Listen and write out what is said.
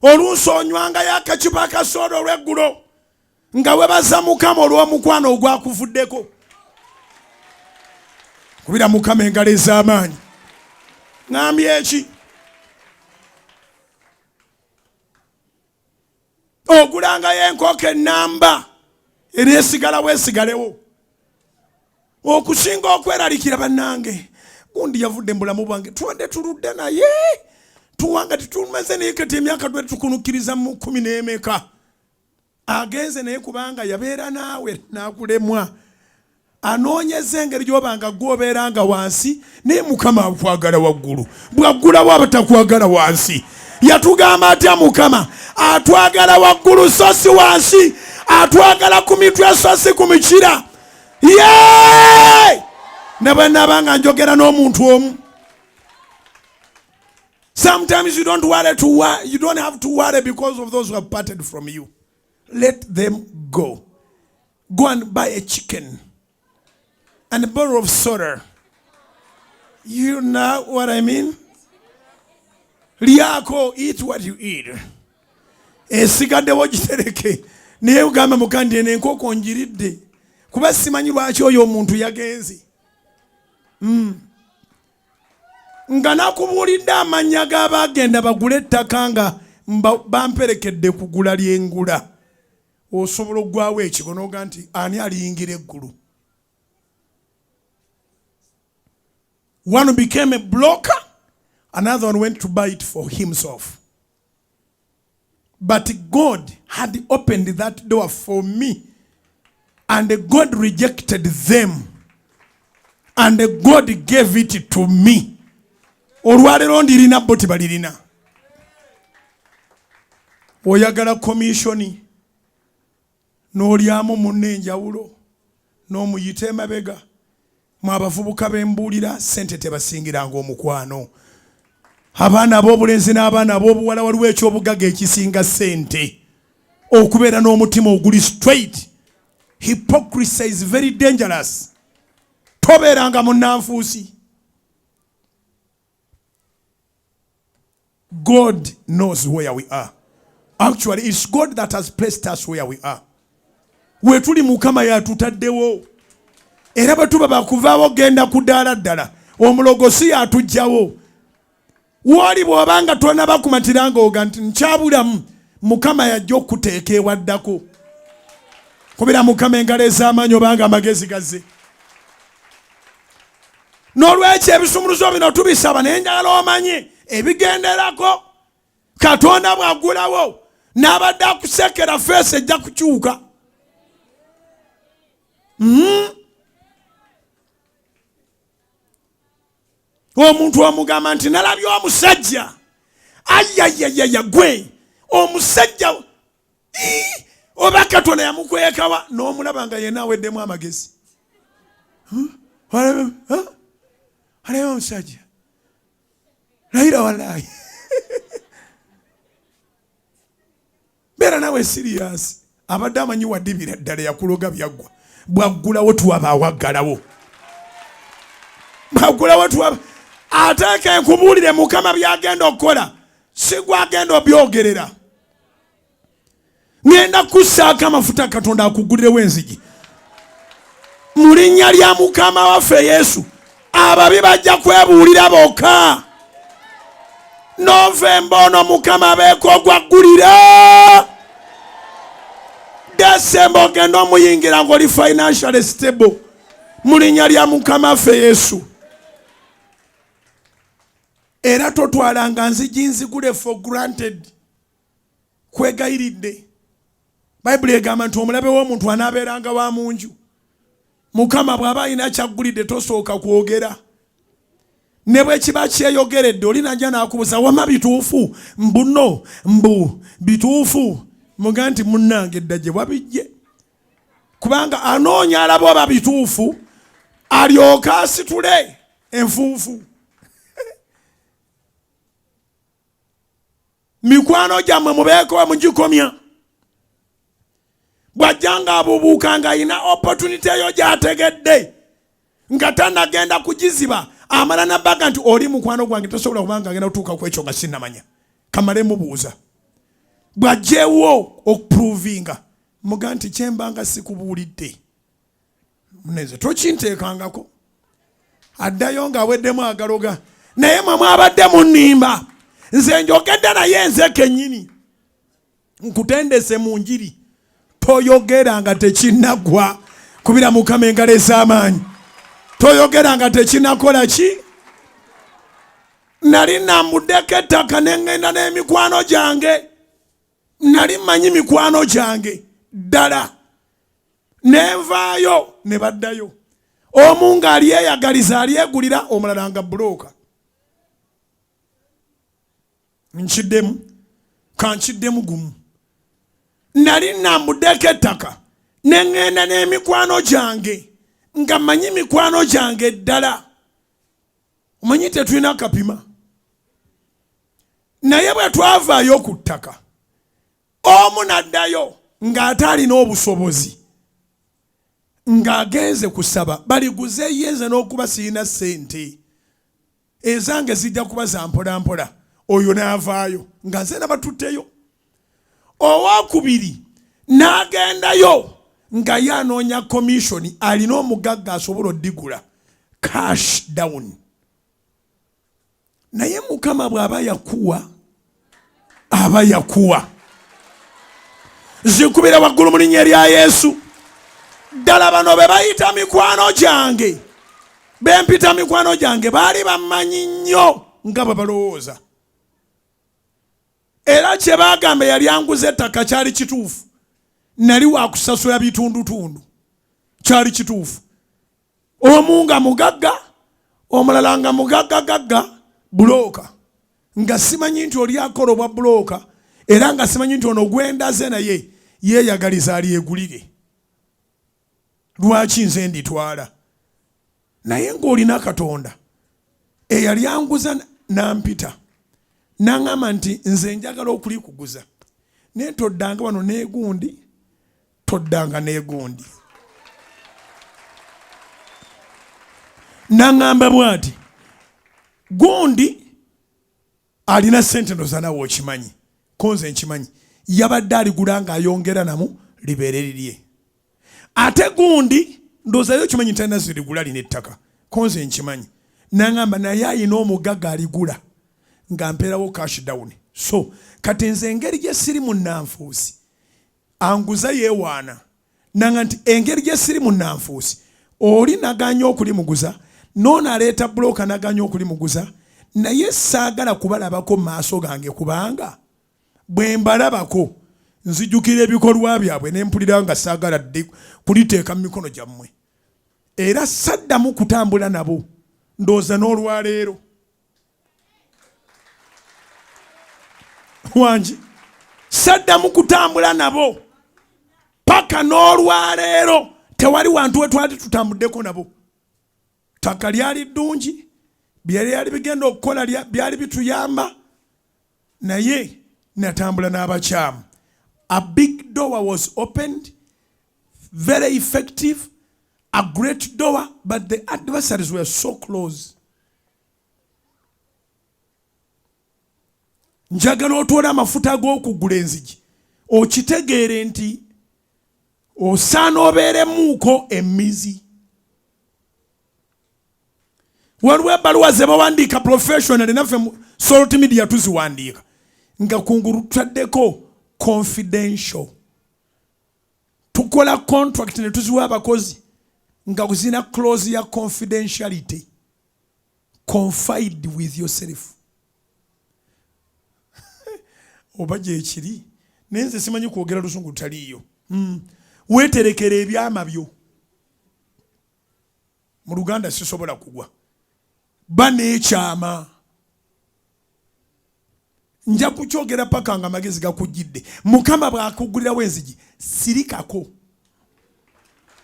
oluusi onywanga y'akacupa akasoda olw'eggulo nga webaza Mukama olw'omukwano ogwakuvuddeko. Kubira Mukama engalo ez'amaanyi. Ngambye eki? Ogulangayo enkoko ennamba eneesigala weesigalewo. Okusinga okweralikira bannange. Gundi yavudde mu bulamu bwange tubadde tuludde naye tuwanga titumaze naye kati emyaka twe tukunukiriza mu 10 n'emeka. Agenze naye kubanga yabeera naawe n'akulemwa. Anoonyeza engeri gy'obanga gw'obeeranga wansi naye Mukama akwagala waggulu. Bwaggulawo abatakwagala wansi. Yatugamba atya Mukama? Atwagala waggulu so si wansi. Atwagala ku mitwe so si ku mikira. Yee! Nabanga njogera n'omuntu omu. Sometimes you don't have to worry because of those who have parted from you. Let them go. Go and buy a chicken and a bottle of soda. You know what I mean? Liako, eat what you eat. Esigadde wogitereke. Naye ugamba mukandi n'enkoko njiridde. Kuba simanyi lwaki oyo omuntu yagenzi. Nga nakubuulidde amannya g'abagenda bagule ettaka nga bamperekedde kugula lyengula. Osobola oggwawo ekiko n'oga nti ani aliyingira eggulu. One became a broker, another one went to buy it for himself. But God had opened that door for me, and God rejected them, and God gave it to me. Olwalero ndirina bo tebalirina. Oyagala komishoni n'olyamu munne enjawulo n'omuyita emabega. Mwabavubuka bembuulira sente tebasingiranga omukwano. Abaana ab'obulenzi n'abaana ab'obuwala waliwo ekyobugaga ekisinga sente. Okubeera n'omutima oguli straight. Hypocrisy is very dangerous. Tobeeranga munnanfuusi. God knows where we are. Actually, it's God that has placed us where we are. Wetuli Mukama yatutaddewo. Era bwe tuba bakuvaawo genda ku ddaala ddala. Omulogosi yatugjawo. Wali bw'obanga tonaba kumatiranga oga nti nkyabulamu Mukama yajja okuteeka ewaddako. Kubira Mukama engalo ez'amaanyi obanga amagezi gazze. N'olwekyo ebisumuluzo bino tubisaba naye njagala omanye ebigenderako Katonda bw'aggulawo n'abadde akusekera feesi ejja kukyuka. Omuntu omugamba nti nalabye omusajja. Ayayayaya gwe omusajja oba Katonda yamukwekawa n'omulaba nga yenna aweddemu amagezi. Aleba omusajja layira wallahi. Beera nawe serious. Abadde amanyi wadibira ddala yakuloga byaggwa. Bwaggulawo tuwaba awaggalawo. Bwaggulawo tuwaba. Ateeka enkubuulire Mukama byagenda okukola. Si gwagenda obyogerera. Ngenda kussaako amafuta Katonda akugulirewo enzigi. Mu linnya lya Mukama waffe Yesu. Ababi bajja kwebuulira bokka. Novemba ono Mukama abeeko ogwaggulira. Desemba ogenda omuyingira ng'oli financially stable. Mu linnya lya Mukama waffe Yesu. Era totwalanga nzigi nzigule for granted. Kwegayiridde. Bayibuli egamba nti omulabe w'omuntu anaabeeranga wa mu nju. Mukama bw'aba alina kyaggulidde tosooka kwogera. Ne bwe kiba kyeyogeredde oli najja n'akubuuza wama bituufu? Mbuno mbu bituufu. Muga nti munnange edda gye wabijje. Kubanga anoonya alaba oba bituufu alyoka asitule enfuufu. Mikwano gyammwe mubeeko mugikomya. Bw'ajjanga abuubuuka nga alina opportunity eyo gy'ategedde nga tannagenda kugiziba amala n'abbaga nti oli mukwano gwange tosobola kubanga agenda kutuuka ku ekyo nga sinnamanya. Kamale mubuuza. bw'aggyewo okuprovinga muga nti kyembanga sikubuulidde muneze tokinteekangako addayo ng'aweddemu agaloga naye mwe mwabadde munnimba nze njogedde naye nze kennyini nkutendese mu njiri toyogera nga tekinnaggwa kubira Mukama engalo ez'amaanyi toyogera nga tekinnakola ki nali nambuddeko ettaka ne ŋŋenda n'emikwano gyange nali mmanyi mikwano gyange ddala ne nvaayo ne baddayo omu ng'alyeyagaliza alyegulira omulala nga bulooka nkiddemu kankiddemu gumu nali nambuddeko ettaka ne ŋŋenda n'emikwano gyange nga mmanyi mikwano gyange ddala omanyi tetulina kapima naye bwe twavaayo ku ttaka omu n'addayo ng'ate alina obusobozi ng'agenze kusaba baliguze yenze n'okuba sirina ssente ezange zijja kuba za mpolampola oyo n'avaayo nga nze nabatutteyo owokubiri n'agendayo nga ye anoonya komishoni alina omugagga asobola oddigula cash down naye Mukama bw'aba yakuwa aba yakuwa zikubira waggulu mu linnya lya Yesu ddala bano be bayita mikwano gyange bempita mikwano gyange baali bamanyi nnyo nga bwe balowooza era kye baagamba yali anguza ettaka kyali kituufu nali wakusasula bitundutundu kyali kituufu omu nga mugagga omulala nga mugaggagagga bulooka nga simanyi nti oli akola obwa bulooka era nga simanyi nti ono gwendaze naye yeeyagaliza alyegulire lwaki nze nditwala naye ng'olina Katonda eyali anguza nampita naŋŋamba nti nze njagala okulikuguza naye toddanga wano n'egundi toddanga n'egundi naŋŋamba bw'ati gundi alina ssente ndoza nawe okimanyi ko nze nkimanyi yabadde aligula ng'ayongera namu libeere lirye ate gundi ndoozayo okimanyi talina zirigula lina ettaka ko nze nkimanyi naŋŋamba naye ayina omugagga aligula nga mpeerawo cash down so kati nze engeri gye siri munnanfuusi anguza yeewaana nanga nti engeri gye siri munnanfuusi oli naganya okulimuguza noono aleeta bulooka naganya okulimuguza naye saagala kubalabako mu maaso gange kubanga bwe mbalabako nzijukira ebikolwa byabwe ne mpulira nga saagala dde kuliteeka mu mikono gyammwe era saddamu kutambula nabo ndooza n'olwaleero wangi saddamu kutambula nabo paka n'olwaleero tewali wantu we twali tutambuddeko nabo ttaka lyali ddungi byali bigenda okukola byali bituyamba naye natambula n'abakyamu a big door was opened very effective a great door but the adversaries were so close njagala otwala amafuta g'okugula enzigi okitegeere nti osaana obeeremuuko emmizi waliwo ebbaluwa ze bawandiika professional naffe mu Salt Media tuziwandiika nga kungulu tutaddeko confidential tukola contract ne tuziwa abakozi nga kuzina clause ya confidentiality confide with yourself oba gyekiri naye nze simanyi kwogera lusungu lutaliiyo weeterekera ebyama byo mu Luganda sisobola kugwa ba n'ekyama nja kukyogera paka nga amagezi gakujjidde Mukama bw'akugulirawo enzigi sirikako